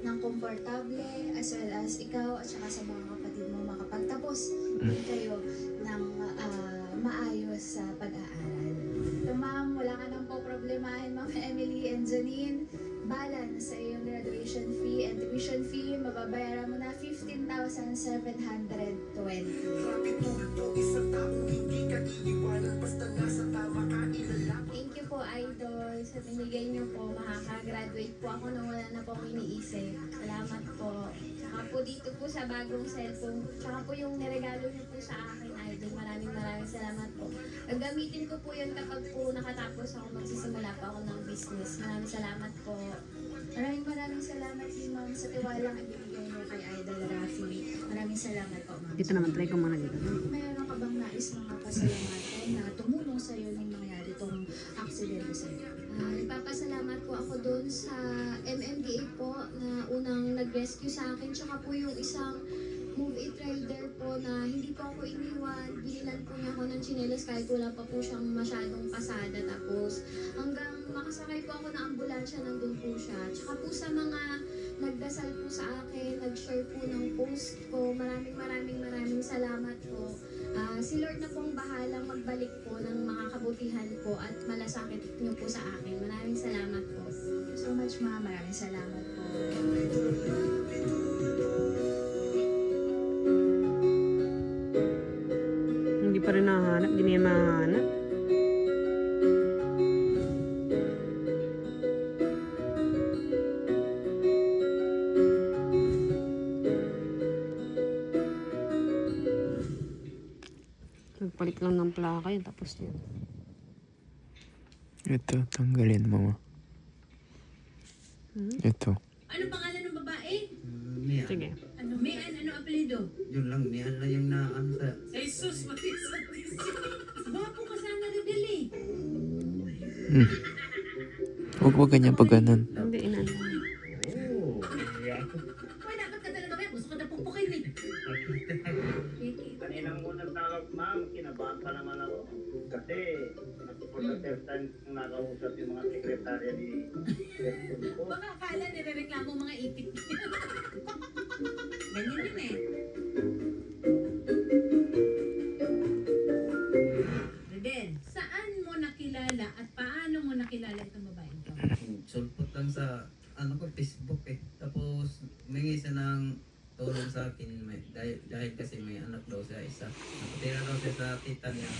ng komportable, as well as ikaw at saka sa mga kapatid mo makapagtapos din kayo ng maayos sa pag-aaral. So ma'am, wala ka nang po problemahin, Ma'am Emily and Janine. Balance sa iyong graduation fee and tuition fee, mababayaran mo na 15,720. Thank you po, Idol. Sa binigay niyo po, makaka-graduate po ako nang wala na pong iniisip. Salamat po. Tsaka po dito po sa bagong cellphone. Tsaka po yung niregalo niyo po sa akin, Idol. Maraming salamat po. Gagamitin ko po yun kapag po nakatapos ako, magsisimula pa ako ng business. Maraming salamat po. Maraming salamat din, ma'am, sa tiwalang ibigay niyo kay Idol Rafi. Maraming salamat po, ma'am. Dito naman, try ko muna dito. Mayroon ka bang nais mga pasalamatan na tumulong sa'yo nung nangyari itong aksidente sa'yo? Nagpapasalamat po ako doon sa MMDA po na unang nag-rescue sa akin. Tsaka po yung isang Move It rider po na hindi po ako iniwan. Binilan po niya ako ng tsinelas kahit wala pa po siyang masyadong pasada. Tapos hanggang makasakay po ako ng ambulansya, nandun po siya. Tsaka po sa mga nagdasal po sa akin, nag-share po ng post ko. Maraming salamat po. Si Lord na pong bahalang magbalik po ng mga kabutihan po at malasakit niyo po sa akin. Maraming salamat po. Thank you so much, ma'am. Maraming salamat po. Hindi pa rin nahanap, hindi niya mahanap. Nagpalit lang ng plaka yun, tapos yun. Ito, tanggalin mo. Ito. Ano pangalan ng babae? Mian. Sige. Ano, Mian, ano apelido? Yun lang, Mian lang yung naan sa... Jesus, matis. Gwapo ka sana rin eh. Huwag ganyan pag ganun. Hindi, inano. Uy, dapat ka talaga ba? Gusto ko na pupukin eh. Kaninang unang tawag, ma'am, kinabahan pa naman ako. Kasi, for the first time kung nakausap yung mga sekretarya ni President ko. Baka akala nire-reklamo mga ipit. Ganyan yun eh. Reden, saan mo nakilala at paano mo nakilala itong babae ito? Sulpot lang sa, Facebook eh. Tapos, humingi siya ng tulong sa akin. Dahil kasi may anak daw siya isa. Nakatira daw siya sa tita niya.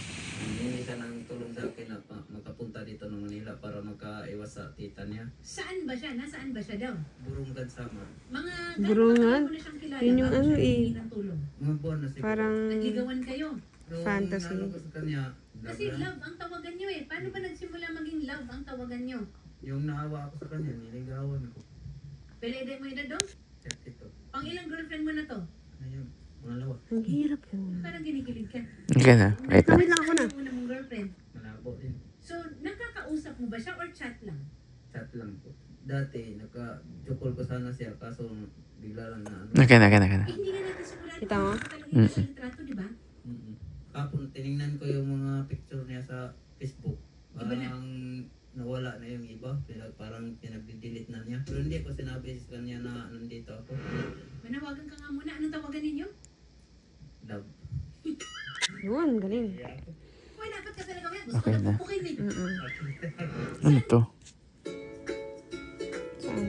Humingi siya ng tulong sa akin na makapunta dito ng Manila para makaiwas sa tita niya. Saan ba siya? Nasaan ba siya daw? Burunggan sama. Mga Burungan? mo na siyang kilala Yun yung bago ano siya eh. humingi ng tulong? Mga buwan na siguro. Parang Nagligawan kayo. Yung fantasy. ano ko sa kanya, Kasi love ang tawagan nyo eh. Paano ba nagsimula maging love ang tawagan nyo? yung naawa ako sa kanya, niligawan ko. Pwede mo edad doon? 32. Pang ilang girlfriend mo na to? Ayun, mga ang hirap yun. Parang ginigilig ka. Okay na, wait lang. Wait lang ako na. Yung una mong girlfriend. malabo din. So, nakakausap mo ba siya or chat lang? Chat lang po. Dati, naka-jokol ko sana siya, kaso bigla lang na ano. Okay na. Eh, hindi nga natin sigurado Kita mo? kung talagang nasa litrato, di ba? Kapon, tinignan ko yung mga picture niya sa Facebook. Iba na. Parang nawala na yung iba. Parang pinag-delete na niya. Pero hindi ko sinabi sa kanya na nandito ako. Manawagan ka nga muna. Anong tawagan ninyo? Love. Yun, galing. Uy, dapat ka talaga ba? Gusto Okay ko na. na pupukin eh. Ano to? Saan?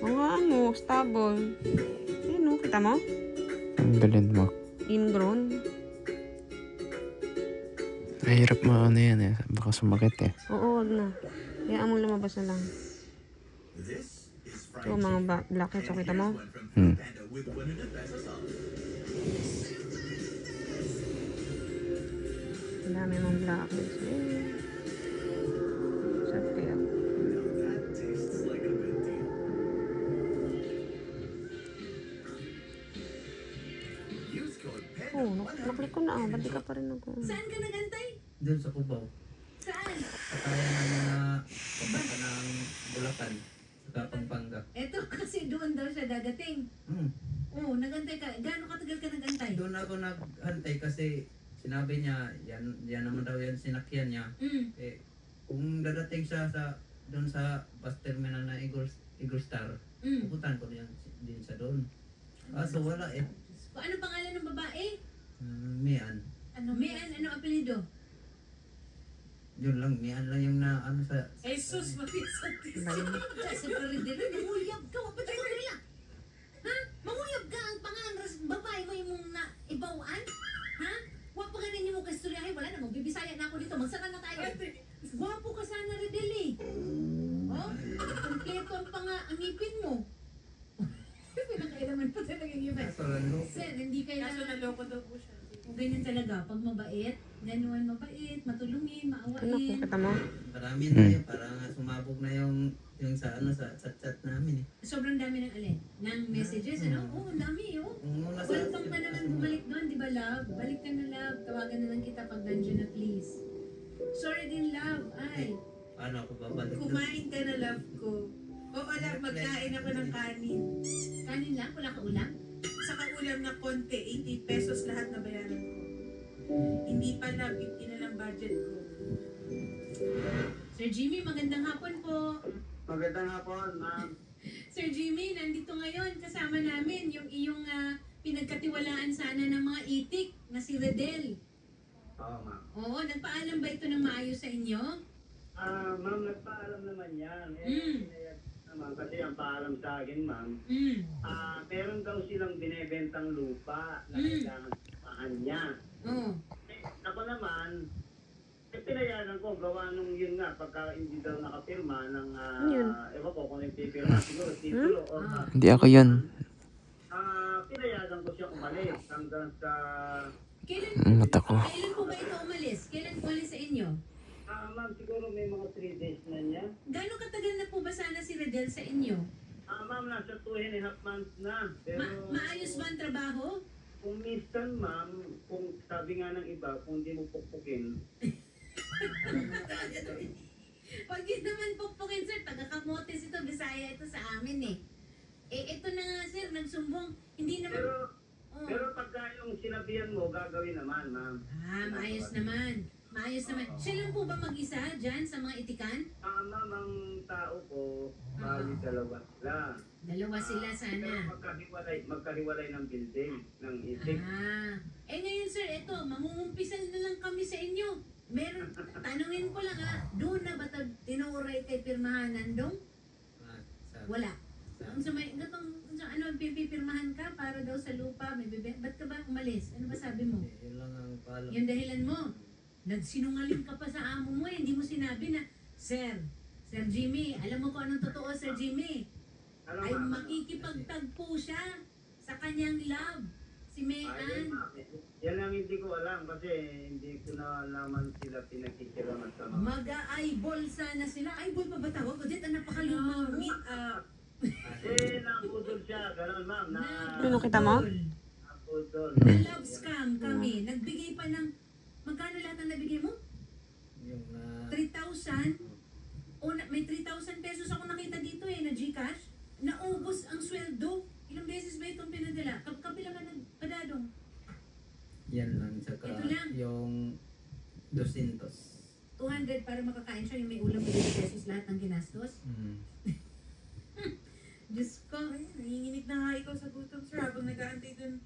Mga ano, stable. Ayun o, kita mo? Tanggalin mo. Ingrown. Mahirap ano yan eh. Baka sumakit eh. Oo, wag na. Kaya mo lumabas na lang. So, mga blackheads, so kita mo? Ang dami mong blackheads. Sarap kaya. Oh, naklik ko na ah. Ba't di ka pa rin Saan ka nagantay? Doon sa Cubao. Saan? Kaya na mga pabaka ng Bulacan. Sa Pampanga. Eto kasi doon daw siya dadating. Oo, nagantay ka. Gaano katagal ka nagantay? Doon ako nag-antay kasi sinabi niya, yan naman daw yan sinakyan niya. Mm. Eh, kung dadating siya sa doon sa bus terminal na Eagle Star. Mm. Pupuntahan ko din sa doon. Kaso wala eh. Ano pangalan ng babae? Mian. Mian, ano apelido? Yun lang, Mian lang yung na ano sa... Jesus, matisantis. Sa paridero, manguyab ka. Ba't ko nila? Ha? Manguyab ka ang pangalan ng babae mo yung na ibawaan? Ha? Wapo ka ninyo mo kasturyahe. Wala na, magbibisaya na ako dito. Magsara na tayo. Wapo ka sana, Redel eh. Oh, kompleto ang ang ngipin mo. Pinakailaman pa talaga yung ngipin. Kaso lalo. Sen, hindi kailangan. Kaso naloko daw po siya. O ganyan talaga, pag mabait, ganuan mabait, matulungin, Ano po maawain. kita mo? Marami na yun. Parang sumabog na yung sa ano sa chat namin eh. Sobrang dami ng alin, ng messages, ano? Oo, ang dami, oh. Kung nasa... Welcome ka naman bumalik doon, di ba, love? Balik ka na, love. Tawagan na lang kita pag nandiyan na, please. Sorry din, love. Ay, Paano ako babalik doon? Kumain ka na, love ko. Oo, love, magkain ako ng kanin. kanin lang, wala ka ulam. Saka ulam na konti, 80 pesos lahat na bayaran ko. Hindi pa, love, 50 na lang budget ko. Sir Jimmy, magandang hapon po. Magandang hapon, ma'am. Sir Jimmy, nandito ngayon kasama namin yung iyong pinagkatiwalaan sana ng mga itik na si Redel. Oo, ma'am. Oo, nagpaalam ba ito ng maayos sa inyo? Ma'am, nagpaalam naman yan. Naman, kasi ang paalam sa akin, ma'am, meron daw silang binebentang lupa na kailangan samahan niya. Oo. Ako naman, pinayagan ko, gawa nung yun nga, pagka hindi daw nakapirma ng, ewan ko kung yung pipirma, siguro titulo o Hindi ako yun. pinayagan ko siya umalis hanggang sa, Mata ko. Kailan po ba ito umalis? Kailan umalis sa inyo? ma'am, siguro may mga 3 days na niya. Gano'ng katagal na po ba sana si Redel sa inyo? Ma'am, nasa 2.5 months na. Pero, Maayos ba ang trabaho? kung minsan, ma'am, kung sabi nga ng iba, kung di mo pukpukin, Pag yun naman pukpukin, sir, taga-kamotes ito, Bisaya ito sa amin eh. Ito na nga, sir, nagsumbong. Hindi naman... pero pagka yung sinabihan mo, gagawin naman, ma'am. Maayos naman. Maayos naman. Siya lang po ba mag-isa dyan sa mga itikan? Ma'am, ang tao ko, bali dalawa sila. Dalawa sila sana. Pero magkahiwalay ng building, ng itik. Ngayon, sir, ito, mangungumpisal na lang kami sa inyo. Meron, tanungin ko lang doon na ba tinuray kay pirmahan nandong? Wala. Ano, pipirmahan ka para daw sa lupa, may bebe. Ba't ka ba umalis? Ano ba sabi mo? Yun lang ang paalam. Yung dahilan mo, nagsinungaling ka pa sa amo mo, hindi mo sinabi na, Sir Jimmy, alam mo kung anong totoo, Sir Jimmy? Ano, Ay ma'am? makikipagtagpo siya sa kanyang love, si Mayan. Yan lang hindi ko alam kasi hindi ko na naman sila pinagkikiraman sa mga. Mag-eyeball sana sila. Eyeball pa ba tawag? O dit, napakaluma mo. Meet up. Napudol siya, gano'n, ma'am. Ano kita mo? Napudol. Na love scam kami. Nagbigay pa ng, magkano lahat ang nabigay mo? Yung 3,000. May 3,000 pesos ako nakita dito na Gcash. Naubos ang sweldo. Ilang beses ba itong pinadala? Kapila ka nagpadadong. yan lang. Saka Ito lang. yung 200. 200 para makakain siya yung may ulam 20 pesos lahat ng ginastos. Diyos ko. Ay, nanginginig na nga ikaw sa gutom, sir, habang nag-aantay dun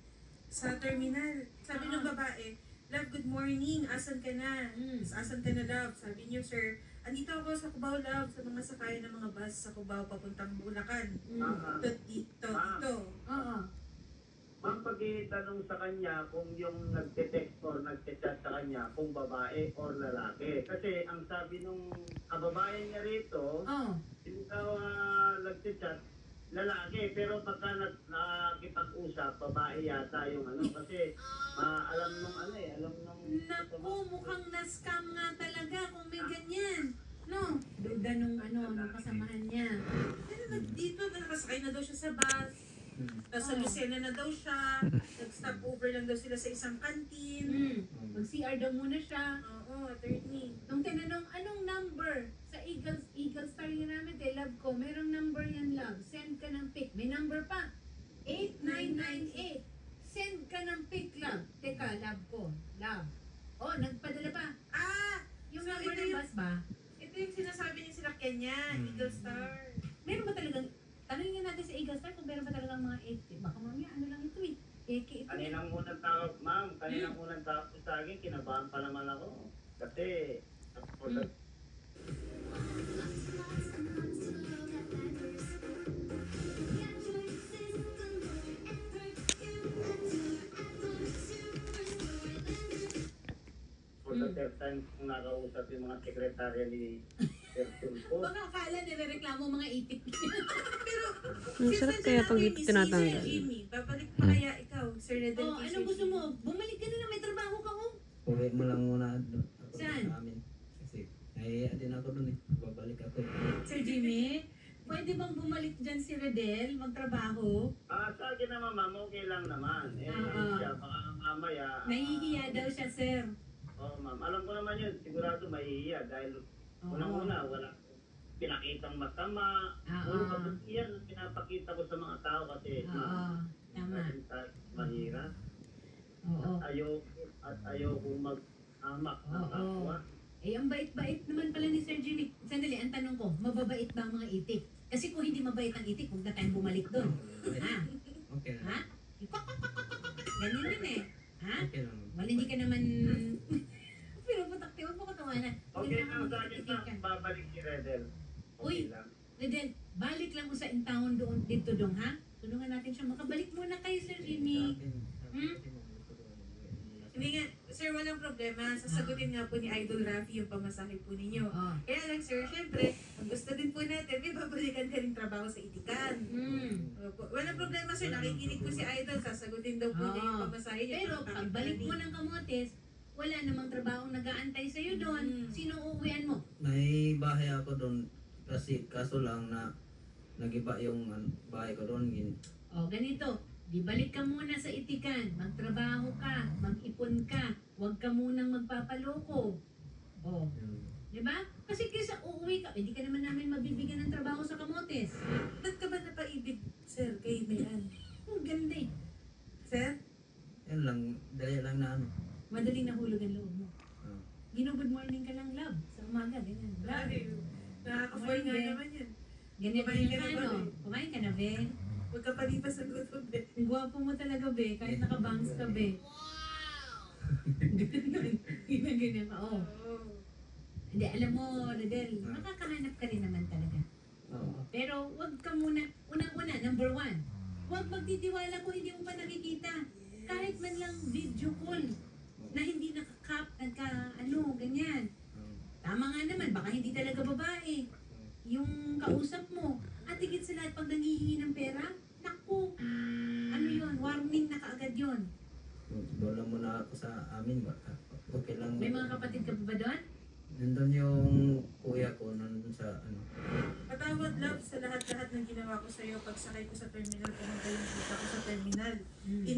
sa terminal. Sabi ng babae, love, good morning, asan ka na? Asan ka na, love? Sabi niyo, sir, andito ako sa Cubao, love, sa mga sakayan ng mga bus sa Cubao papuntang Bulacan. Dito. Oo. Ma'am, pag itanong sa kanya kung yung nagte-text or nagte-chat sa kanya, kung babae or lalaki. Kasi ang sabi nung kababayan niya rito, Oo. hindi daw nagte-chat, lalaki. Pero pagka nakikipag-usap, babae yata yung ano. Kasi alam nung alam nung... Naku, mukhang na-scam nga talaga kung may ganyan. No? Duda nung nung kasamahan niya. Pero dito, nakasakay na daw siya sa bus. Tapos sa Lucena na daw siya. Nag-stop over lang daw sila sa isang kantin. Mag-CR daw muna siya. Oo, attorney. Nung tinanong, anong number? Sa Eagle Star yun namin, love ko, merong number yan, love. Send ka ng pic. May number pa. 8998. Send ka ng pic, love. Teka, love ko. Love. Oh, nagpadala pa. Yung So, number ito ng yung- bus ba? Ito yung sinasabi niya sila Kenya, Eagle Star. Meron ba talagang sir, kung meron pa talagang mga 80. Baka mamaya, ano lang ito eh. Eke ito. Kaninang unang tawag, ma'am, kaninang unang tawag ko sa akin, kinabahan pa naman ako. Kasi, for the third time kung nakausap yung mga sekretarya ni Sir Tulfo. Baka akala nire-reklamo mga itik. Ang sarap kaya pag dito tinatanggal. Sir Jimmy, babalik pa kaya ikaw, Sir Redel? Oh, ano gusto mo? Bumalik ka na, may trabaho ka oh. Uwi mo lang muna doon ako Saan? sa amin. Kasi nahiya din ako doon eh. Babalik ako eh. Sir Jimmy, pwede bang bumalik dyan si Redel, magtrabaho? Sa akin naman, ma'am, okay lang naman. Siya, baka mamaya. Nahihiya daw siya, sir. Oo, ma'am. Alam ko naman yun, sigurado mahihiya dahil unang-una, wala pinakitang masama. Puro kabutihan ang pinapakita ko sa mga tao kasi Tama. mahirap. Oo. At ayaw kong mag-amak ng kapwa. Eh, ang bait-bait naman pala ni Sir Jimmy. Sandali, ang tanong ko, mababait ba ang mga itik? Kasi kung hindi mabait ang itik, huwag na tayong bumalik doon. Ha? Okay lang. Ha? Ganyan yun eh. Ha? Okay lang. Wala, hindi ka naman... Pero patakti, huwag mo katawanan. Okay lang sa akin, ma'am, babalik si Redel. Uy. Okay lang. Redel, balik lang mo sa intawon doon dito dong, ha? Tulungan natin siya. Makabalik muna kayo, Sir Jimmy. Hindi nga, sir, walang problema. Sasagutin nga po ni Idol Rafi yung pamasahe po ninyo. Kaya lang, sir, syempre, ang gusto din po natin, may babalikan ka rin trabaho sa itikan. Opo. Walang problema, sir. Nakikinig po si Idol. Sasagutin daw po niya yung pamasahe niya. Pero pagbalik mo ng Kamotes, wala namang trabaho nag-aantay sa'yo doon. Sino uuwian mo? May bahay ako doon kasi kaso lang na nagiba yung bahay ko doon. Ganito. Di balik ka muna sa itikan. Magtrabaho ka. Mag-ipon ka. Huwag ka munang magpapaloko. Di ba? Kasi kaysa uuwi ka, hindi ka naman namin mabibigyan ng trabaho sa Kamotes. Ba't ka ba napaibig, sir, kay Mayan? Ang ganda eh. Sir? Yan lang, dali lang na ano. Madaling nahulog ang loob mo. Ah. Good morning ka lang, love. Sa umaga, ganyan. Love. Nakaka-fall nga naman yan. Ganyan Kumain ka ka na ba, ano. be? Kumain ka na, be. Huwag ka pa di pa sa gutom, be. Ang gwapo mo talaga, be. Kahit nakabangs ka, be. Ganyan ka, oh. Hindi, alam mo, Redel, makakahanap ka rin naman talaga. Oo. Pero wag ka muna, unang-una, number 1, wag magtitiwala kung hindi mo pa nakikita. Kahit man lang video call na hindi ganyan. Tama nga naman, baka hindi talaga babae yung kausap mo. At higit sa lahat, pag nangihingi ng pera, naku, ano yun, warning na kaagad yun. Doon lang muna ako sa amin. Okay lang. May mga kapatid ka pa ba doon? Nandun yung kuya ko, nandun sa ano. Patawad, love, sa lahat-lahat ng ginawa ko sa'yo. Pagsakay ko sa terminal, pumunta yung kita ko sa terminal.